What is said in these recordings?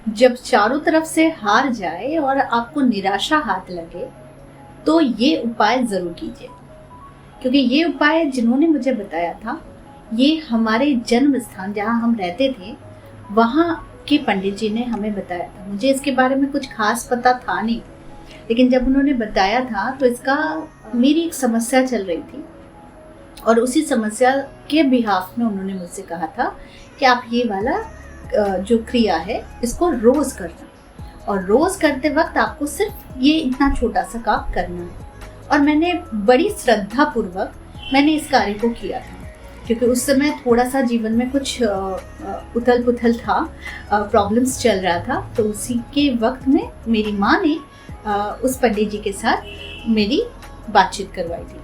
जब चारों तरफ से हार जाए और आपको निराशा हाथ लगे तो ये उपाय जरूर कीजिए, क्योंकि ये उपाय जिन्होंने मुझे बताया था ये हमारे जन्म स्थान जहाँ हम रहते थे वहाँ के पंडित जी ने हमें बताया था। मुझे इसके बारे में कुछ खास पता था नहीं, लेकिन जब उन्होंने बताया था तो इसका मेरी एक समस्या चल रही थी और उसी समस्या के बिहाफ में उन्होंने मुझसे कहा था कि आप ये वाला जो क्रिया है इसको रोज करना, और रोज करते वक्त आपको सिर्फ ये इतना छोटा सा काम करना है। और मैंने बड़ी श्रद्धा पूर्वक मैंने इस कार्य को किया था, क्योंकि उस समय थोड़ा सा जीवन में कुछ उथल पुथल था, प्रॉब्लम्स चल रहा था। तो उसी के वक्त में मेरी माँ ने उस पंडित जी के साथ मेरी बातचीत करवाई थी।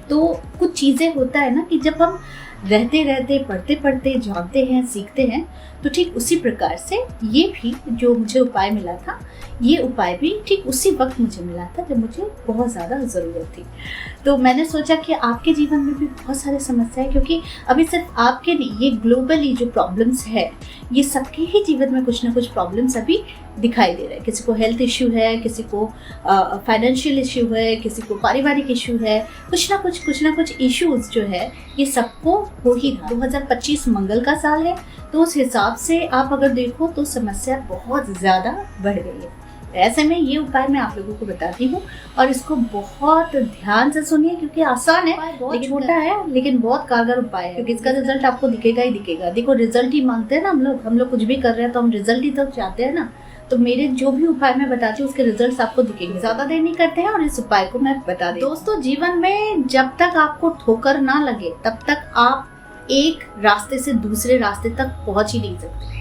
तो कुछ चीज़ें होता है ना कि जब हम रहते रहते पढ़ते पढ़ते जानते हैं सीखते हैं, तो ठीक उसी प्रकार से ये भी जो मुझे उपाय मिला था ये उपाय भी ठीक उसी वक्त मुझे मिला था जब मुझे बहुत ज़्यादा ज़रूरत थी। तो मैंने सोचा कि आपके जीवन में भी बहुत सारी समस्याएं, क्योंकि अभी सिर्फ आपके नहीं, ये ग्लोबली जो प्रॉब्लम्स है ये सबके ही जीवन में कुछ ना कुछ प्रॉब्लम्स अभी दिखाई दे रहे हैं। किसी को हेल्थ इश्यू है, किसी को फाइनेंशियल इश्यू है, किसी को पारिवारिक इश्यू है, कुछ ना कुछ इश्यूज जो है ये सबको हो ही रहा। 2025 मंगल का साल है, तो उस हिसाब से आप अगर देखो तो समस्या बहुत ज़्यादा बढ़ गई है। ऐसे में ये उपाय मैं आप लोगों को बताती हूँ और इसको बहुत ध्यान से सुनिए, क्योंकि आसान है लेकिन छोटा है लेकिन बहुत कारगर उपाय है, क्योंकि इसका रिजल्ट आपको दिखेगा ही दिखेगा। देखो रिजल्ट ही मांगते हैं ना हम लोग कुछ भी कर रहे हैं तो हम रिजल्ट ही तो चाहते हैं ना। तो मेरे जो भी उपाय मैं बताती हूँ उसके रिजल्ट्स आपको दिखेंगे। ज्यादा देर नहीं करते हैं और इस उपाय को मैं बता दें। दोस्तों, जीवन में जब तक आपको ठोकर ना लगे तब तक आप एक रास्ते से दूसरे रास्ते तक पहुंच ही नहीं सकते,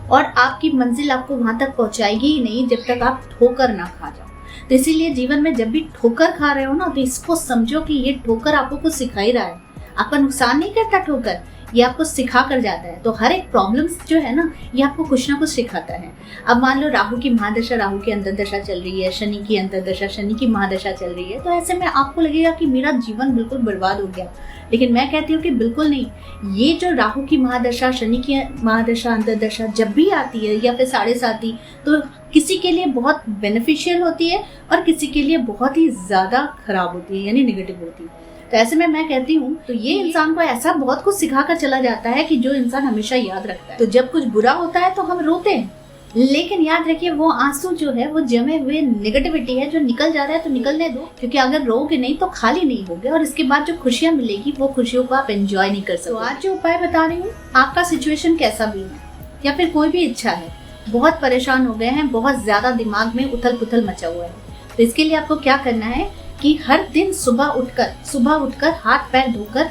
और आपकी मंजिल आपको वहां तक पहुंचाएगी ही नहीं जब तक आप ठोकर ना खा जाओ। तो इसीलिए जीवन में जब भी ठोकर खा रहे हो ना, तो इसको समझो कि ये ठोकर आपको कुछ सिखा ही रहा है। आपका नुकसान नहीं करता ठोकर, ये आपको सिखा कर जाता है। तो हर एक प्रॉब्लम्स जो है ना ये आपको कुछ ना कुछ सिखाता है। अब मान लो राहु की महादशा, राहु की अंतर्दशा चल रही है, शनि की अंतर्दशा, शनि की महादशा चल रही है, तो ऐसे में आपको लगेगा कि मेरा जीवन बिल्कुल बर्बाद हो गया। लेकिन मैं कहती हूँ कि बिल्कुल नहीं। ये जो राहु की महादशा, शनि की महादशा, अंतर्दशा जब भी आती है या फिर 7.5 तो किसी के लिए बहुत बेनिफिशियल होती है और किसी के लिए बहुत ही ज्यादा खराब होती है, यानी निगेटिव होती है। तो ऐसे में मैं कहती हूँ तो ये इंसान को ऐसा बहुत कुछ सिखा कर चला जाता है कि जो इंसान हमेशा याद रखता है। तो जब कुछ बुरा होता है तो हम रोते हैं, लेकिन याद रखिए वो आंसू जो है वो जमे हुए नेगेटिविटी है, जो निकल जा रहा है तो निकलने दो, क्योंकि अगर रोगे नहीं तो खाली नहीं होगे और इसके बाद जो खुशियां मिलेगी वो खुशियों को आप एंजॉय नहीं कर सकते। तो आज जो उपाय बता रही हूँ, आपका सिचुएशन कैसा भी है या फिर कोई भी इच्छा है, बहुत परेशान हो गए हैं, बहुत ज्यादा दिमाग में उथल पुथल मचा हुआ है, तो इसके लिए आपको क्या करना है कि हर दिन सुबह उठकर हाथ पैर धोकर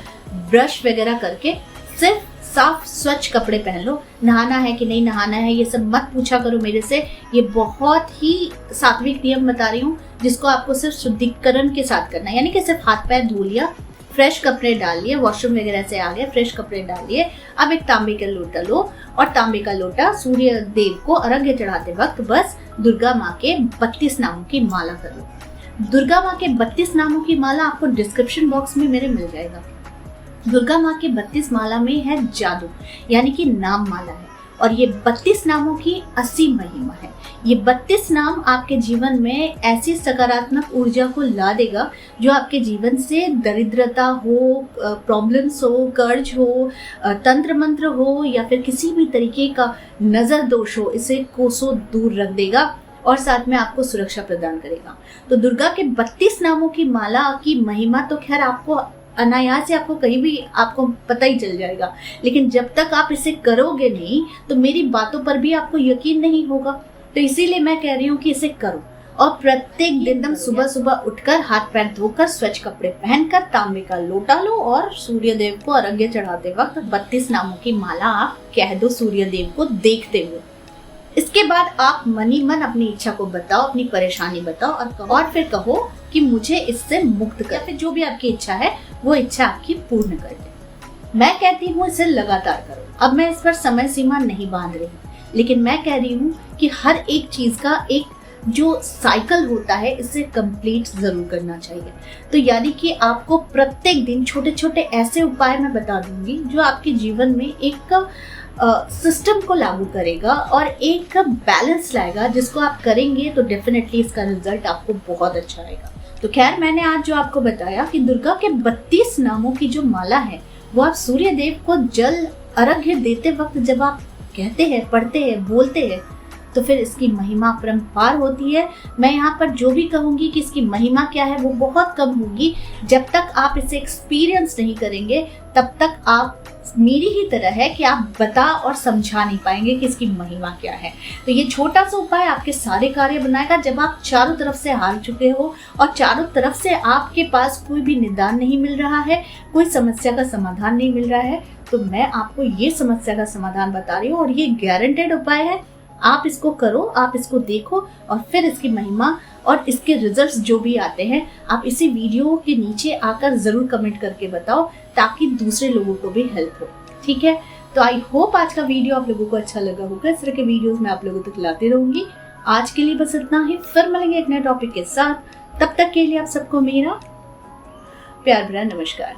ब्रश वगैरह करके सिर्फ साफ स्वच्छ कपड़े पहन लो। नहाना है कि नहीं नहाना है ये सब मत पूछा करो मेरे से, ये बहुत ही सात्विक नियम बता रही हूँ जिसको आपको सिर्फ शुद्धिकरण के साथ करना है। यानी कि सिर्फ हाथ पैर धो लिया, फ्रेश कपड़े डाल लिए, वॉशरूम वगैरह से आ गए, फ्रेश कपड़े डाल लिए। अब एक तांबे का लोटा लो और तांबे का लोटा सूर्य देव को अर्घ्य चढ़ाते वक्त बस दुर्गा माँ के 32 नामों की माला कर लो। दुर्गा माँ के 32 नामों की माला आपको डिस्क्रिप्शन बॉक्स में मेरे मिल जाएगा। दुर्गा माँ के 32 माला में है जादू, यानी कि नाम माला है, और ये 32 नामों की 80 महिमा है। ये 32 नाम आपके जीवन में ऐसी सकारात्मक ऊर्जा को ला देगा जो आपके जीवन से दरिद्रता हो, प्रॉब्लम्स हो, कर्ज हो, तंत्र मंत्र हो या फिर किसी भी तरीके का नजर दोष हो, इसे कोसों दूर रख देगा और साथ में आपको सुरक्षा प्रदान करेगा। तो दुर्गा के 32 नामों की माला की महिमा तो खैर आपको अनायास से आपको कहीं भी आपको पता ही चल जाएगा, लेकिन जब तक आप इसे करोगे नहीं तो मेरी बातों पर भी आपको यकीन नहीं होगा। तो इसीलिए मैं कह रही हूँ कि इसे करो, और प्रत्येक दिन एकदम सुबह उठकर हाथ पैर धोकर स्वच्छ कपड़े पहनकर तांबे का लोटा लो और सूर्य देव को अर्घ्य चढ़ाते वक्त 32 नामों की माला आप कह दो सूर्य देव को देखते हुए। इसके बाद आप मन ही मन अपनी इच्छा को बताओ, अपनी परेशानी बताओ और फिर कहो कि मुझे इससे मुक्त कर, या फिर जो भी आपकी इच्छा है वो इच्छा आपकी पूर्ण कर दे। मैं कहती हूँ इसे लगातार करो। अब मैं इस पर समय सीमा नहीं बांध रही, लेकिन मैं कह रही हूँ कि हर एक चीज का एक जो साइकिल होता है इसे कंप्लीट जरूर करना चाहिए। तो यानी कि आपको प्रत्येक दिन छोटे छोटे ऐसे उपाय मैं बता दूंगी जो आपके जीवन में एक सिस्टम को लागू करेगा और एक बैलेंस लाएगा, जिसको आप करेंगे तो डेफिनेटली इसका रिजल्ट आपको बहुत अच्छा आएगा। तो खैर, मैंने आज जो आपको बताया कि दुर्गा के 32 नामों की जो माला है वो आप सूर्य देव को जल अर्घ्य देते वक्त जब आप कहते हैं, पढ़ते हैं, बोलते हैं, तो फिर इसकी महिमा परंपार होती है। मैं यहाँ पर जो भी कहूँगी कि इसकी महिमा क्या है वो बहुत कम होगी। जब तक आप इसे एक्सपीरियंस नहीं करेंगे तब तक आप मेरी ही तरह है कि आप बता और समझा नहीं पाएंगे कि इसकी महिमा क्या है। तो ये छोटा सा उपाय आपके सारे कार्य बनाएगा। जब आप चारों तरफ से हार चुके हो और चारों तरफ से आपके पास कोई भी निदान नहीं मिल रहा है, कोई समस्या का समाधान नहीं मिल रहा है, तो मैं आपको ये समस्या का समाधान बता रही हूँ और ये गारंटेड उपाय है। आप इसको करो, आप इसको देखो और फिर इसकी महिमा और इसके रिजल्ट्स जो भी आते हैं आप इसी वीडियो के नीचे आकर जरूर कमेंट करके बताओ, ताकि दूसरे लोगों को भी हेल्प हो। ठीक है, तो आई होप आज का वीडियो आप लोगों को अच्छा लगा होगा। इस तरह के वीडियोस मैं आप लोगों तक लाती रहूंगी। आज के लिए बस इतना ही, फिर मिलेंगे एक नए टॉपिक के साथ। तब तक के लिए आप सबको मेरा प्यार भरा नमस्कार।